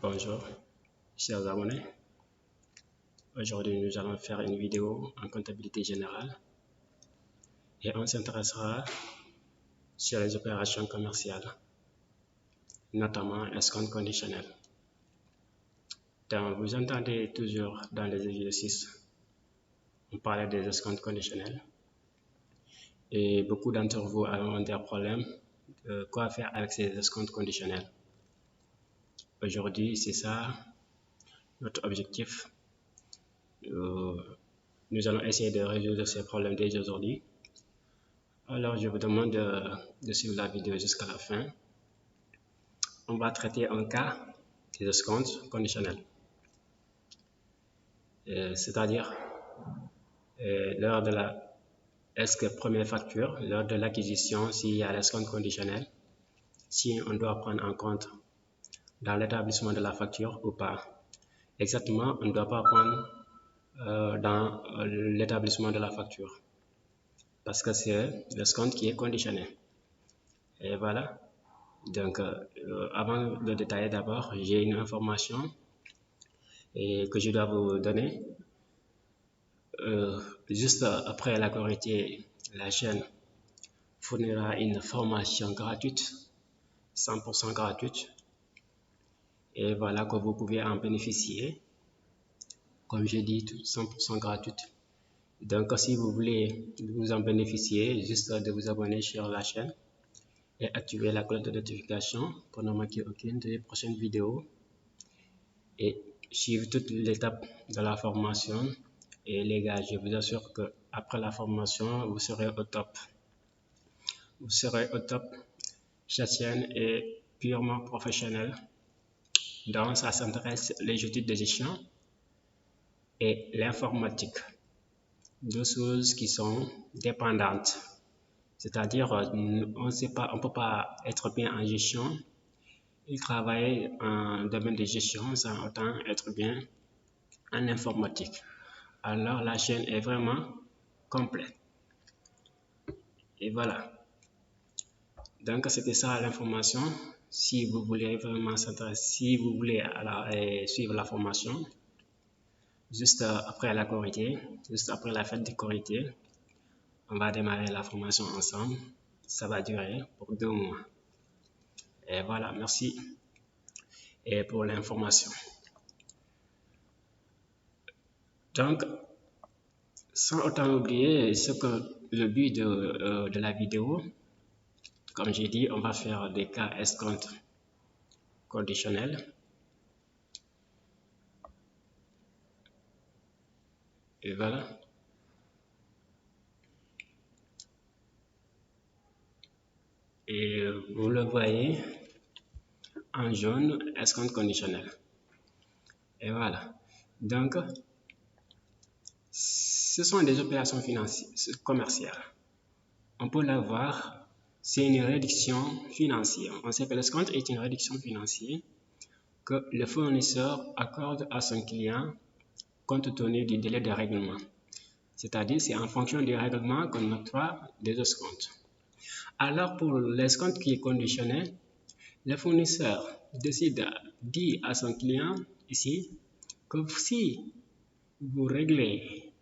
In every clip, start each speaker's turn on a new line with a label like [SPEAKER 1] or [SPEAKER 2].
[SPEAKER 1] Bonjour, chers abonnés. Aujourd'hui, nous allons faire une vidéo en comptabilité générale et on s'intéressera sur les opérations commerciales, notamment escompte conditionnel. Donc, vous entendez toujours dans les exercices, on parlait des escomptes conditionnels et beaucoup d'entre vous ont des problèmes de quoi faire avec ces escomptes conditionnels. Aujourd'hui, c'est ça notre objectif. Nous allons essayer de résoudre ces problèmes dès aujourd'hui. Alors, je vous demande de suivre la vidéo jusqu'à la fin. On va traiter un cas des escomptes conditionnels. C'est-à-dire, lors de la première facture, lors de l'acquisition, s'il y a l'escompte conditionnel, si on doit prendre en compte dans l'établissement de la facture ou pas. Exactement, on ne doit pas prendre dans l'établissement de la facture parce que c'est l'escompte qui est conditionné. Et voilà. Donc, avant de détailler d'abord, j'ai une information que je dois vous donner. Juste après la Korité, la chaîne fournira une formation gratuite, 100% gratuite. Et voilà que vous pouvez en bénéficier. Comme j'ai dit, 100% gratuite. Donc, si vous voulez vous en bénéficier, juste de vous abonner sur la chaîne et activer la cloche de notification pour ne manquer aucune des prochaines vidéos et suivre toutes les étapes de la formation. Et les gars, je vous assure que après la formation, vous serez au top. Vous serez au top. Cette chaîne est purement professionnelle. Donc, ça s'intéresse les outils de gestion et l'informatique. Deux choses qui sont dépendantes. C'est-à-dire, on ne peut pas être bien en gestion et travailler en domaine de gestion sans autant être bien en informatique. Alors, la chaîne est vraiment complète. Et voilà. Donc, c'était ça l'information. Si vous voulez vraiment s'intéresser, si vous voulez suivre la formation, juste après la Korité, juste après la fête de Korité, on va démarrer la formation ensemble. Ça va durer pour 2 mois. Et voilà, merci et pour l'information. Donc, sans autant oublier le but de la vidéo, comme j'ai dit, on va faire des cas escompte conditionnels. Et voilà. Et vous le voyez en jaune, escompte conditionnel. Et voilà. Donc, ce sont des opérations financières, commerciales. On peut l'avoir, c'est une réduction financière. On sait que l'escompte est une réduction financière que le fournisseur accorde à son client compte tenu du délai de règlement. C'est-à-dire, c'est en fonction du règlement qu'on octroie des escomptes. Alors, pour l'escompte qui est conditionné, le fournisseur dit à son client ici que si vous réglez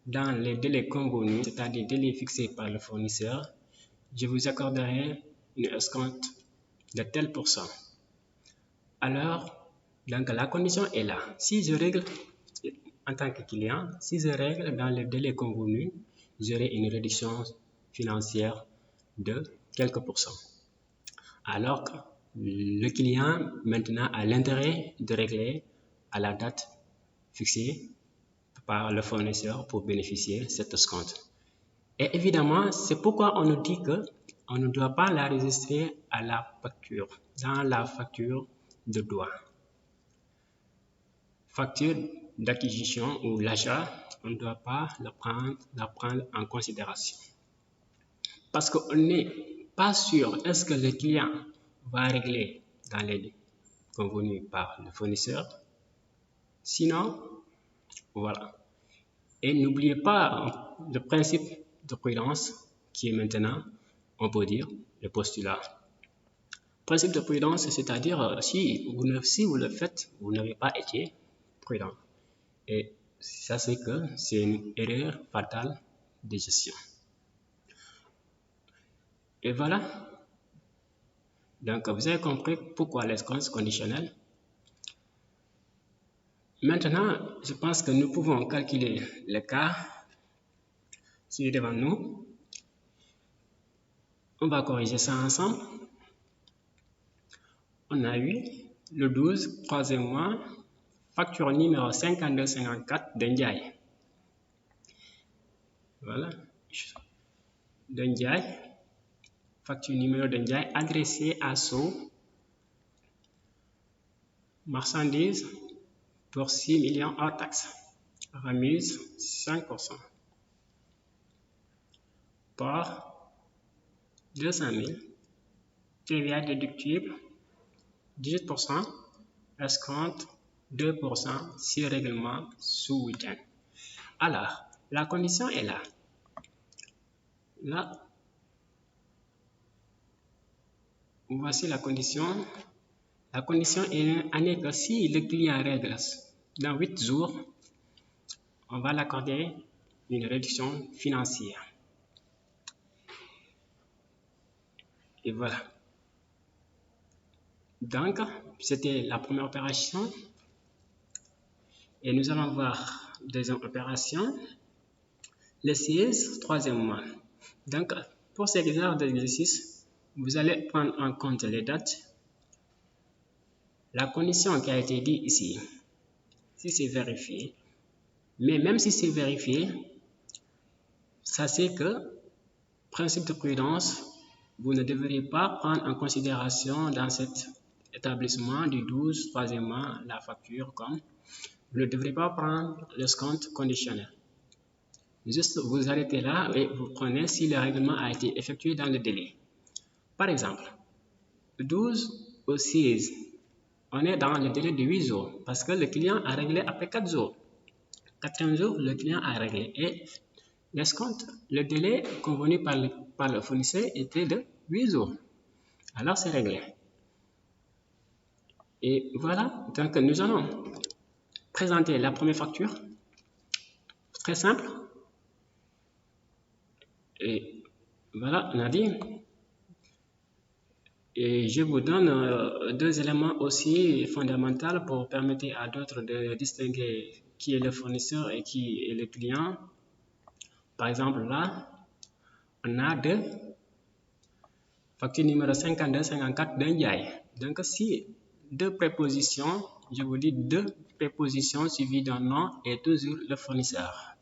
[SPEAKER 1] dans les délais convenus, c'est-à-dire délais fixés par le fournisseur, je vous accorderai une escompte de tel pourcent. Alors, donc la condition est là. Si je règle en tant que client, si je règle dans les délais convenus, j'aurai une réduction financière de quelques pourcents. Alors que le client maintenant a l'intérêt de régler à la date fixée par le fournisseur pour bénéficier de cet escompte. Et évidemment, c'est pourquoi on nous dit qu'on ne doit pas l'enregistrer à la facture, dans la facture de droit. Facture d'acquisition ou l'achat, on ne doit pas la prendre en considération. Parce qu'on n'est pas sûr, est-ce que le client va régler dans les délais convenus par le fournisseur? Sinon, voilà. Et n'oubliez pas le principe de prudence qui est maintenant, on peut dire, le postulat. Principe de prudence, c'est-à-dire si vous le faites, vous n'avez pas été prudent. Et ça, c'est que c'est une erreur fatale de gestion. Et voilà. Donc, vous avez compris pourquoi l'escompte conditionnel. Maintenant, je pense que nous pouvons calculer le cas qui est devant nous. On va corriger ça ensemble. On a eu le 12, troisième mois, facture numéro 5254 d'Ndiaye. Voilà. D'Ndiaye, facture numéro d'Ndiaye adressée à SO, marchandises pour 6 millions hors taxes, remise 5%, port 200 000, TVA déductible 18%, escompte 2% sur règlement sous week-end. Alors, la condition est là. Là, voici la condition. La condition est que si le client règle dans 8 jours, on va l'accorder une réduction financière. Et voilà. Donc, c'était la première opération. Et nous allons voir deuxième opération. Le 16, troisième mois. Donc, pour cet exercice, vous allez prendre en compte les dates. La condition qui a été dite ici, si c'est vérifié, mais même si c'est vérifié, sachez que, principe de prudence, vous ne devriez pas prendre en considération dans cet établissement du 12, troisième mois, la facture comme vous ne devrez pas prendre l'escompte conditionnel. Juste vous arrêtez là et vous prenez si le règlement a été effectué dans le délai. Par exemple, 12 au 16, on est dans le délai de 8 jours parce que le client a réglé après 4 jours. 4e jour, le client a réglé et l'escompte, le délai convenu par le fournisseur était de 8 jours. Alors c'est réglé. Et voilà, donc nous allons présenter la première facture. Très simple. Et voilà, on a dit. Et je vous donne deux éléments aussi fondamentaux pour permettre à d'autres de distinguer qui est le fournisseur et qui est le client. Par exemple, là, on a deux factures numéro 52-54 d'Ndiaye. Donc, si deux prépositions, je vous dis deux prépositions suivies d'un nom est toujours le fournisseur.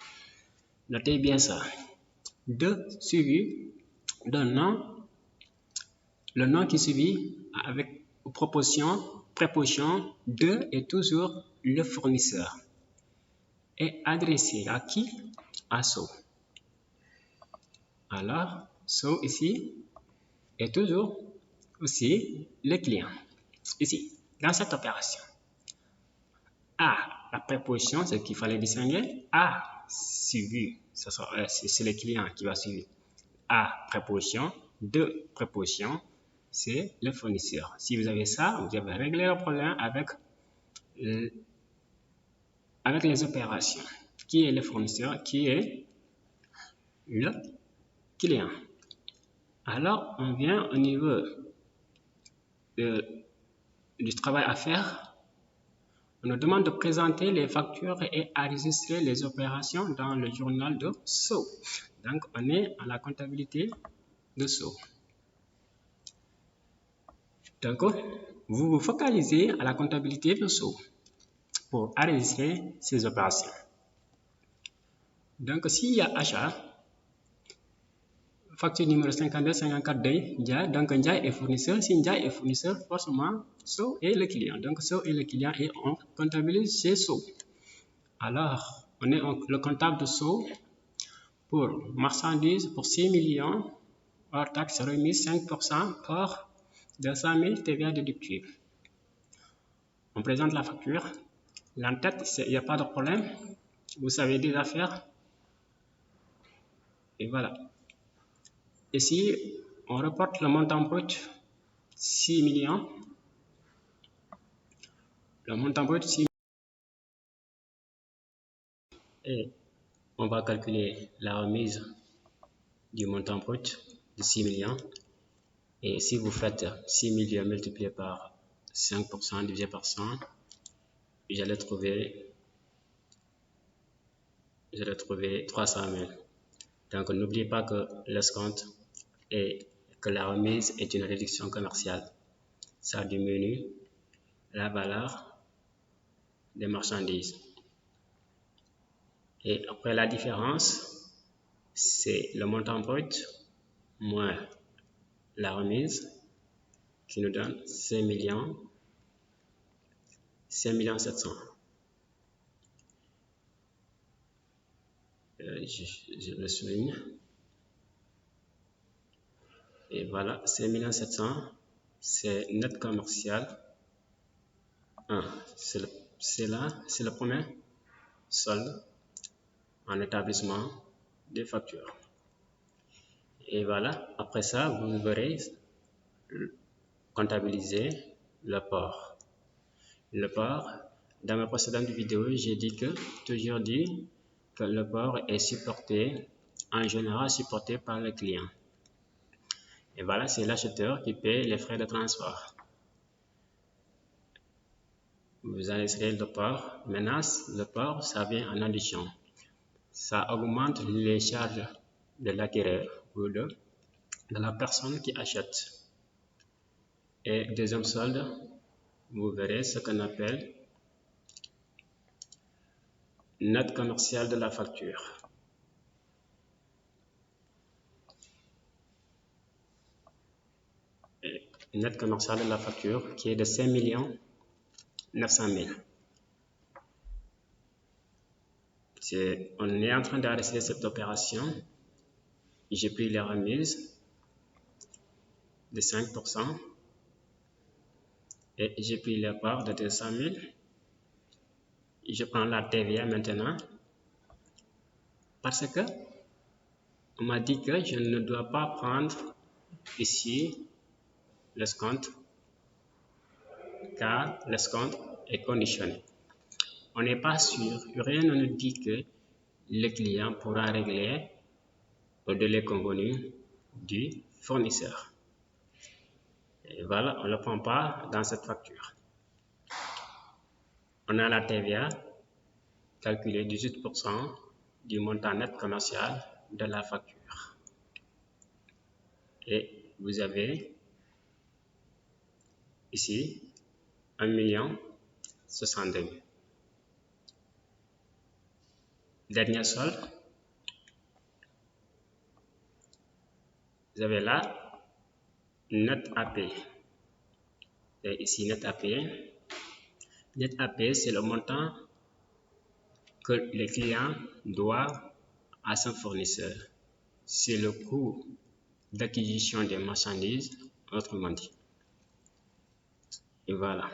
[SPEAKER 1] Notez bien ça. Deux suivis d'un nom. Le nom qui suit avec préposition de est toujours le fournisseur. Et adressé à qui? À SO. Alors, SO ici est toujours aussi le client. Ici, dans cette opération. A, la préposition, c'est qu'il fallait distinguer. A suivi, c'est le client qui va suivre. A, préposition. De, préposition. C'est le fournisseur. Si vous avez ça, vous avez réglé le problème avec les opérations. Qui est le fournisseur? Qui est le client? Alors, on vient au niveau du travail à faire. On nous demande de présenter les factures et enregistrer les opérations dans le journal de SO. Donc, on est à la comptabilité de SO. Donc, vous vous focalisez à la comptabilité de SO pour enregistrer ces opérations. Donc, s'il y a achat, facture numéro 52-54 d'Ndiaye, donc Ndiaye est fournisseur. Si Ndiaye est fournisseur, forcément, SO est le client. Donc, SO est le client et on comptabilise chez SO. Alors, on est le comptable de SO pour marchandises pour 6 millions, hors taxe remise 5%, pour 200 000 TVA déductible. On présente la facture. L'entête, il n'y a pas de problème. Vous savez déjà faire. Et voilà. Ici, on reporte le montant brut 6 millions, le montant brut 6 et on va calculer la remise du montant brut de 6 millions. Et si vous faites 6 millions multiplié par 5% divisé par 100, j'allais trouver 300 000. Donc n'oubliez pas que l'escompte et que la remise est une réduction commerciale. Ça diminue la valeur des marchandises. Et après la différence, c'est le montant brut moins la remise qui nous donne 5 700. Je le souligne. Et voilà, 5 700, c'est net commercial 1. C'est le premier solde en établissement des factures. Et voilà, après ça, vous verrez comptabiliser le port. Le port, dans ma précédente vidéo, j'ai toujours dit que le port est supporté, en général supporté par le client. Et voilà, c'est l'acheteur qui paie les frais de transport. Vous allez inscrire le port. Maintenant, le port, ça vient en addition. Ça augmente les charges de l'acquéreur ou de la personne qui achète. Et deuxième solde, vous verrez ce qu'on appelle net commercial de la facture. Et net commercial de la facture qui est de 5 900 000. On est en train d'arrêter cette opération. J'ai pris les remises de 5% et j'ai pris les parts de 200 000. Je prends la TVA maintenant parce que on m'a dit que je ne dois pas prendre ici l'escompte car l'escompte est conditionné. On n'est pas sûr, rien ne nous dit que le client pourra régler au délai convenu du fournisseur. Et voilà, on ne le prend pas dans cette facture. On a la TVA calculée 18% du montant net commercial de la facture. Et vous avez ici 1 062 000. Dernier solde, vous avez là net à payer. Et ici net à payer. Net à payer, c'est le montant que le client doit à son fournisseur. C'est le coût d'acquisition des marchandises, autrement dit. Et voilà.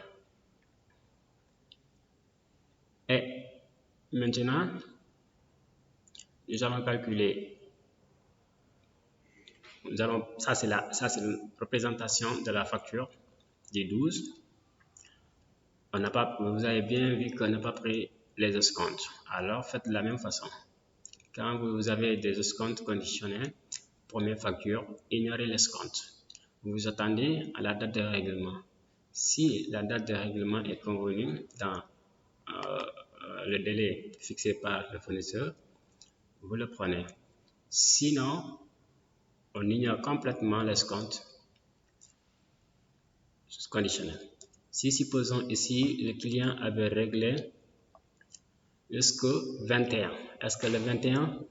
[SPEAKER 1] Et maintenant, nous allons calculer. Ça c'est la représentation de la facture du 12. Vous avez bien vu qu'on n'a pas pris les escomptes. Alors faites de la même façon. Quand vous avez des escomptes conditionnels, première facture, ignorez l'escompte. Vous attendez à la date de règlement. Si la date de règlement est convenue dans le délai fixé par le fournisseur, vous le prenez. Sinon, on ignore complètement l'escompte conditionnel. Si supposons ici, le client avait réglé jusqu'au 21, est-ce que le 21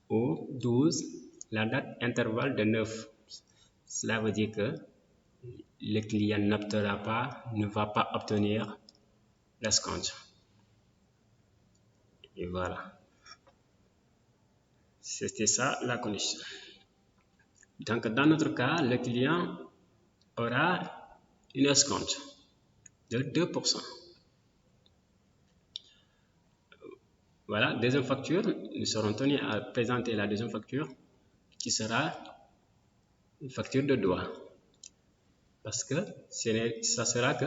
[SPEAKER 1] au 12, la date intervalle de 9, cela veut dire que le client ne va pas obtenir l'escompte. Et voilà. C'était ça la condition. Donc, dans notre cas, le client aura une escompte de 2%. Voilà, deuxième facture, nous serons tenus à présenter la deuxième facture qui sera une facture de droit. parce que ça sera que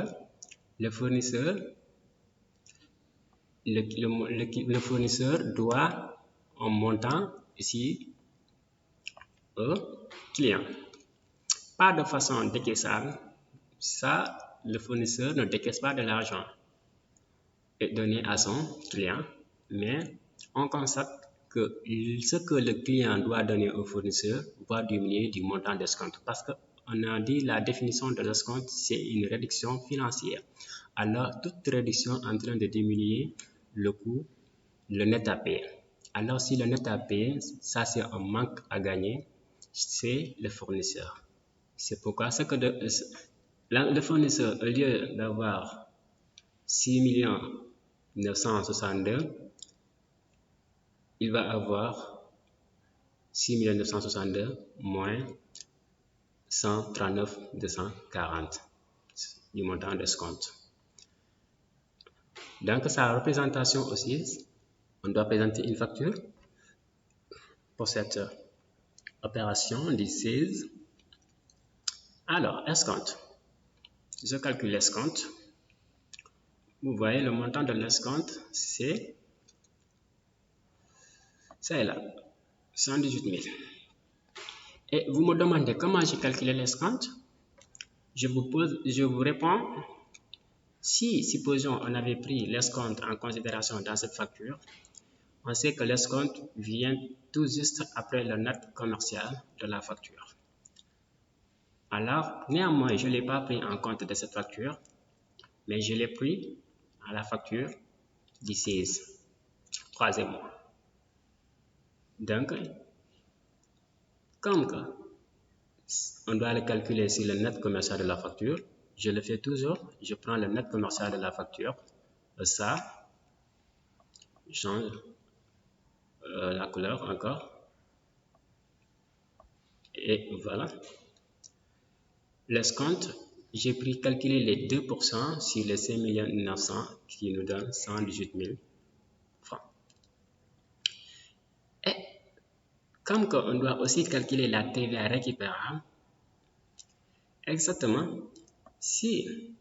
[SPEAKER 1] le fournisseur, le fournisseur doit un montant ici au client. Pas de façon décaissable, ça, le fournisseur ne décaisse pas de l'argent donné à son client, mais on constate que ce que le client doit donner au fournisseur va diminuer du montant d'escompte parce qu'on a dit la définition de l'escompte, c'est une réduction financière. Alors, toute réduction en train de diminuer le coût, le net à payer. Alors, si le net à payer, ça c'est un manque à gagner, c'est le fournisseur. C'est pourquoi le fournisseur, au lieu d'avoir 6 962, il va avoir 6 962 moins 139 240 du montant d'escompte. Donc, sa représentation aussi, on doit présenter une facture pour cette opération du 16. Alors, escompte. Je calcule l'escompte. Vous voyez, le montant de l'escompte, c'est là, 118 000. Et vous me demandez comment j'ai calculé l'escompte. Je vous réponds, si, supposons, on avait pris l'escompte en considération dans cette facture, on sait que l'escompte vient tout juste après le net commercial de la facture. Alors, néanmoins, je ne l'ai pas pris en compte de cette facture, mais je l'ai pris à la facture du 16, troisième mois. Donc, comme on doit le calculer sur le net commercial de la facture, je le fais toujours, je prends le net commercial de la facture, ça, je change la couleur encore, et voilà. L'escompte, j'ai calculé les 2% sur les 5 900 000 qui nous donne 118 000 francs. Et comme on doit aussi calculer la TVA récupérable, exactement, si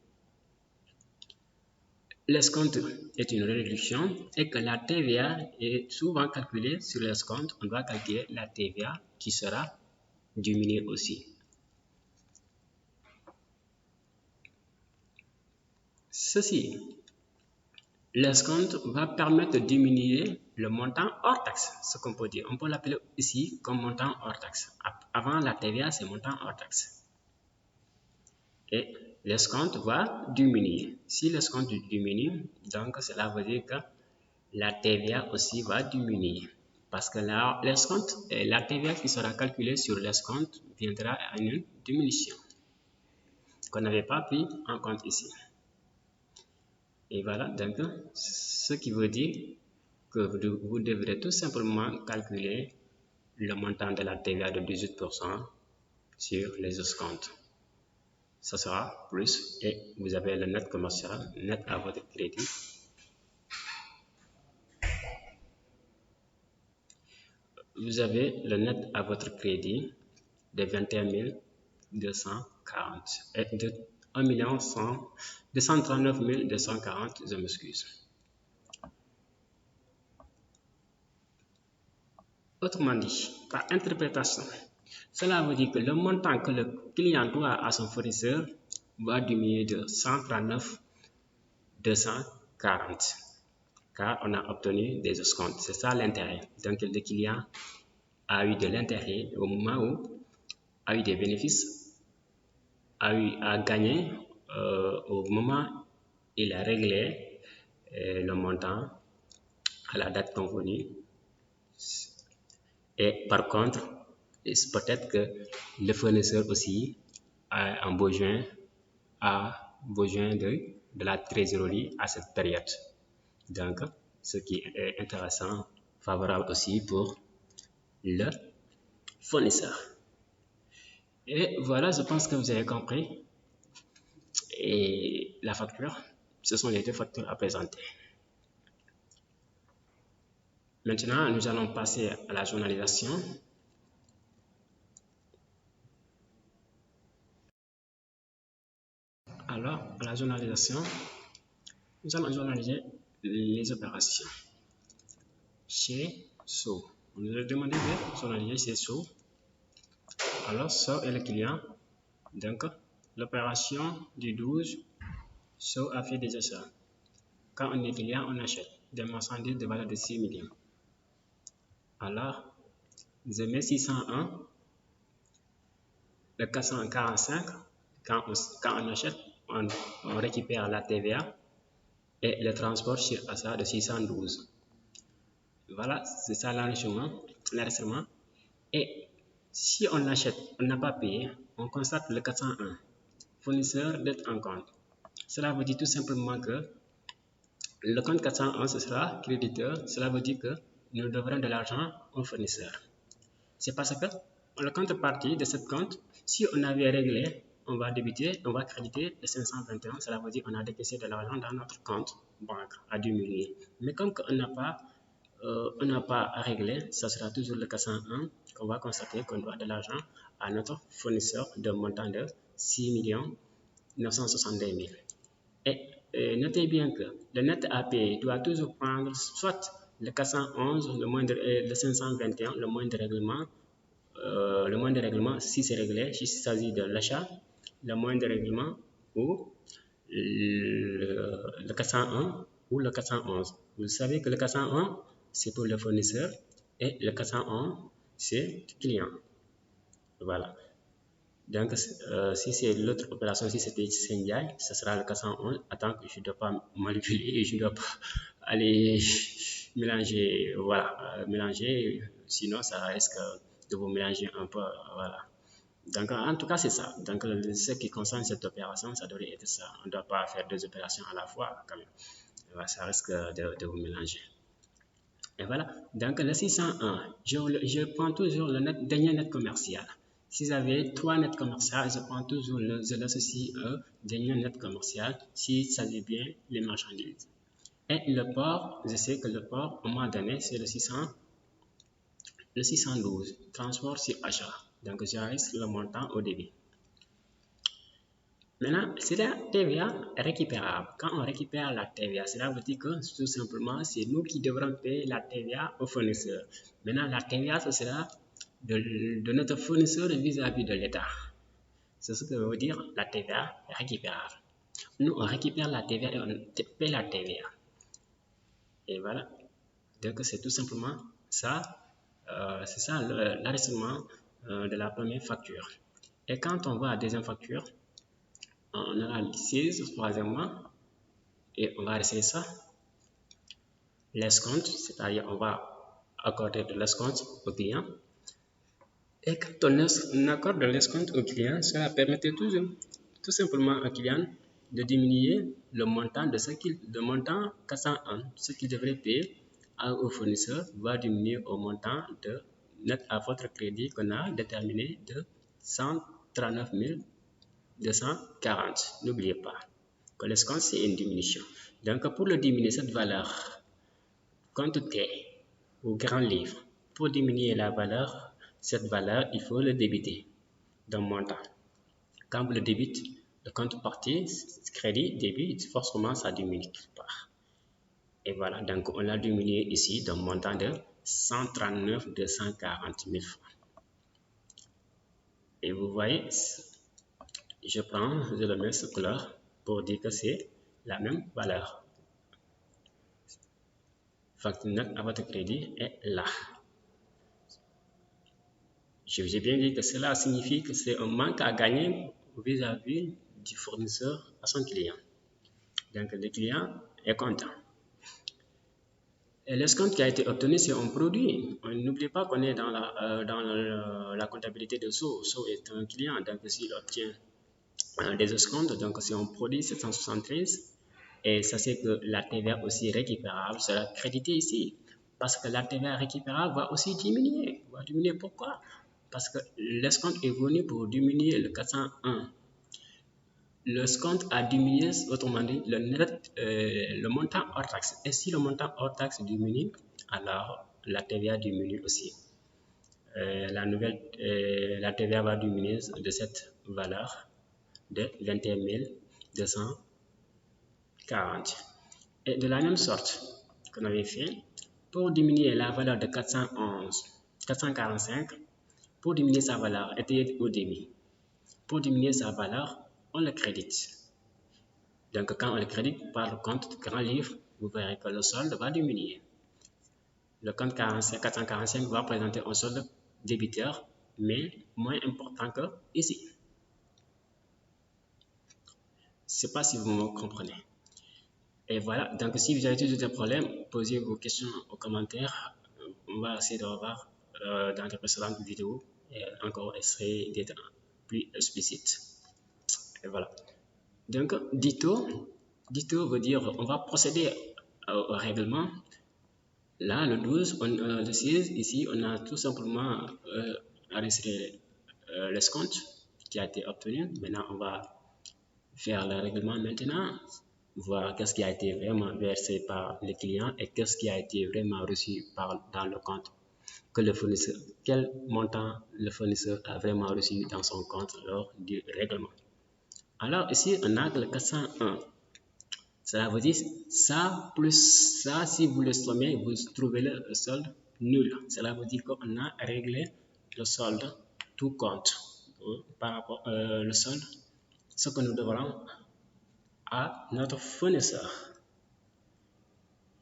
[SPEAKER 1] l'escompte est une réduction et que la TVA est souvent calculée sur l'escompte, on doit calculer la TVA qui sera diminuée aussi. Ceci, l'escompte va permettre de diminuer le montant hors taxe, ce qu'on peut dire. On peut l'appeler ici comme montant hors taxe. Avant la TVA, c'est montant hors taxe. Et l'escompte va diminuer. Si l'escompte diminue, donc cela veut dire que la TVA aussi va diminuer. Parce que là, la TVA qui sera calculée sur l'escompte viendra à une diminution qu'on n'avait pas pris en compte ici. Et voilà, donc, ce qui veut dire que vous devrez tout simplement calculer le montant de la TVA de 18% sur les escomptes. Ça sera plus et vous avez le net commercial, net à votre crédit. Vous avez le net à votre crédit de 21 240 et de 239 240, je m'excuse. Autrement dit, par interprétation, cela veut dire que le montant que le client doit à son fournisseur va diminuer de 139 240 car on a obtenu des escomptes. C'est ça l'intérêt. Donc le client a eu de l'intérêt au moment où a eu des bénéfices, a gagné au moment où il a réglé le montant à la date convenue. Et par contre, peut-être que le fournisseur aussi a besoin de la trésorerie à cette période. Donc, ce qui est intéressant, favorable aussi pour le fournisseur. Et voilà, je pense que vous avez compris. Et la facture, ce sont les deux factures à présenter. Maintenant, nous allons passer à la journalisation. Alors, à la journalisation, nous allons journaliser les opérations. Chez SO, on nous a demandé de journaliser chez SO. Alors, SO est le client. Donc, l'opération du 12, SO a fait des achats. Quand on est client, on achète des marchandises de valeur de 6 millions. Alors, je mets 601, le 445, quand on achète, on récupère la TVA et le transport sur achat de 612. Voilà, c'est ça l'enregistrement. Et si on achète, on n'a pas payé, on constate le 401, fournisseur dette en compte. Cela veut dire tout simplement que le compte 401, ce sera créditeur. Cela veut dire que nous devrons de l'argent au fournisseur. C'est parce que le contrepartie de ce compte, si on avait réglé, on va créditer le 521. Cela veut dire qu'on a décaissé de l'argent dans notre compte banque à 10 millions. Mais comme on n'a pas à régler, ce sera toujours le 401 qu'on va constater qu'on doit de l'argent à notre fournisseur de montant de 6 962 000. Et notez bien que le net à payer doit toujours prendre soit le 411, le 521, le moindre règlement si c'est réglé, si il s'agit de l'achat, le moindre règlement ou le 401 ou le 411. Vous savez que le 401, c'est pour le fournisseur et le 411, c'est le client. Voilà. Donc, si c'est l'autre opération, si c'était Senjai, ce sera le 411. Attends que je ne dois pas manipuler et je ne dois pas aller mélanger. Voilà, mélanger, sinon ça risque de vous mélanger un peu. Voilà. Donc, en tout cas, c'est ça. Donc, ce qui concerne cette opération, ça devrait être ça. On ne doit pas faire deux opérations à la fois, quand même. Voilà, ça risque de vous mélanger. Et voilà. Donc, le 601, je prends toujours le dernier net commercial. Si j'avais 3 nets commerciaux, je prends toujours je l'associe au dernier net commercial si ça veut bien les marchandises. Et le port, je sais que le port, au moment donné, c'est le 612, transport sur achat. Donc, j'arrête le montant au débit. Maintenant, c'est la TVA récupérable. Quand on récupère la TVA, cela veut dire que tout simplement, c'est nous qui devrons payer la TVA au fournisseur. Maintenant, la TVA, ce sera de notre fournisseur vis-à-vis de l'État. C'est ce que veut dire la TVA récupérable. Nous, on récupère la TVA et on paie la TVA. Et voilà. Donc, c'est tout simplement ça. C'est ça l'enregistrement de la première facture. Et quand on va à la deuxième facture, on aura le 16 au troisième mois et on va rester ça. L'escompte, c'est-à-dire on va accorder de l'escompte au client. Et quand on accorde de l'escompte au client, cela permettait toujours tout simplement au client de diminuer le montant de montant 401, ce qu'il devrait payer au fournisseur va diminuer au montant de net à votre crédit qu'on a déterminé de 139 240. N'oubliez pas que l'escompte c'est une diminution. Donc pour le diminuer cette valeur, compte T ou grand livre, pour diminuer cette valeur, il faut le débiter d'un montant. Quand vous le débitez, le compte partie, crédit, débit, forcément ça diminue quelque part. Et voilà, donc on l'a diminué ici d'un montant de 139 240 000 francs. Et vous voyez, je le mets ce couleur pour dire que c'est la même valeur. Facture nette à votre crédit est là. J'ai bien dit que cela signifie que c'est un manque à gagner vis-à-vis du fournisseur à son client. Donc le client est content. Et l'escompte qui a été obtenu, c'est un produit. N'oubliez pas qu'on est dans la comptabilité de SO. SO est un client, donc s'il obtient des escomptes, donc c'est un produit 773. Et ça c'est que la TVA aussi récupérable sera créditée ici. Parce que la TVA récupérable va aussi diminuer. Pourquoi? Parce que l'escompte est venu pour diminuer le 401. L'escompte a diminué, autrement dit, le montant hors taxe. Et si le montant hors taxe diminue, alors la TVA diminue aussi. La TVA va diminuer de cette valeur de 21 240. Et de la même sorte qu'on avait fait, pour diminuer la valeur de 445, pour diminuer sa valeur, était au débit. Pour diminuer sa valeur, on le crédite. Donc, quand on le crédite par le compte grand livre, vous verrez que le solde va diminuer. Le compte 445 va présenter un solde débiteur, mais moins important que ici. Je ne sais pas si vous me comprenez. Et voilà, donc si vous avez toujours des problèmes, posez vos questions aux commentaires. On va essayer de revoir dans les précédentes vidéos et encore essayer d'être plus explicite. Et voilà. Donc, dito veut dire on va procéder au règlement. Là, le 12, le 16, ici, on a tout simplement enregistré l'escompte qui a été obtenu. Maintenant, on va faire le règlement maintenant, voir qu'est-ce qui a été vraiment versé par le client et qu'est-ce qui a été vraiment reçu dans le compte que le fournisseur, quel montant le fournisseur a vraiment reçu dans son compte lors du règlement. Alors ici, on a le 401. Cela veut dire ça plus ça, si vous le sommez, vous trouvez le solde nul. Cela veut dire qu'on a réglé le solde tout compte par rapport le solde, ce que nous devrons à notre fournisseur.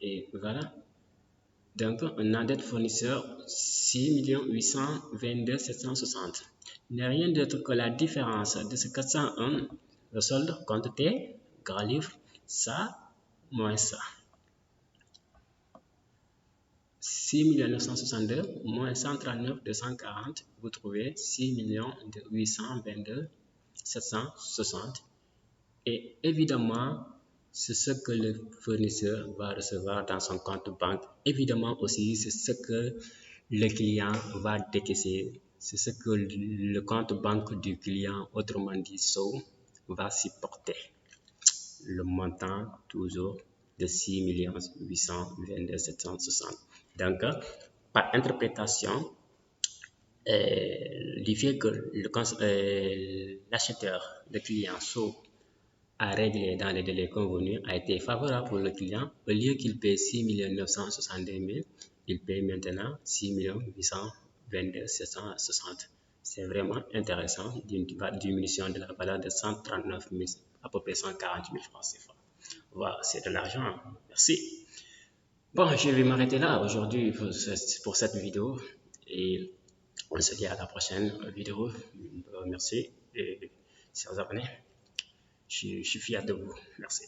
[SPEAKER 1] Et voilà. Donc, on a dette fournisseur 6 822 760. Il n'y a rien d'autre que la différence de ce 401, le solde compte T, grand livre, ça moins ça. 6 962 moins 139 240, vous trouvez 6 822 760. Et évidemment, c'est ce que le fournisseur va recevoir dans son compte banque. Évidemment aussi, c'est ce que le client va décaisser. C'est ce que le compte banque du client, autrement dit SO, va supporter. Le montant toujours de 6 822 760. Donc, par interprétation, du fait que l'acheteur, le client SO, à régler dans les délais convenus a été favorable pour le client. Au lieu qu'il paie 6 962 000, il paie maintenant 6 822 760. C'est vraiment intéressant d'une diminution de la valeur de 139 000, à peu près 140 000 francs CFA. Voilà, c'est de l'argent. Merci. Bon, je vais m'arrêter là aujourd'hui pour cette vidéo et on se dit à la prochaine vidéo. Merci et chers abonnés. Je suis fier de vous. Merci.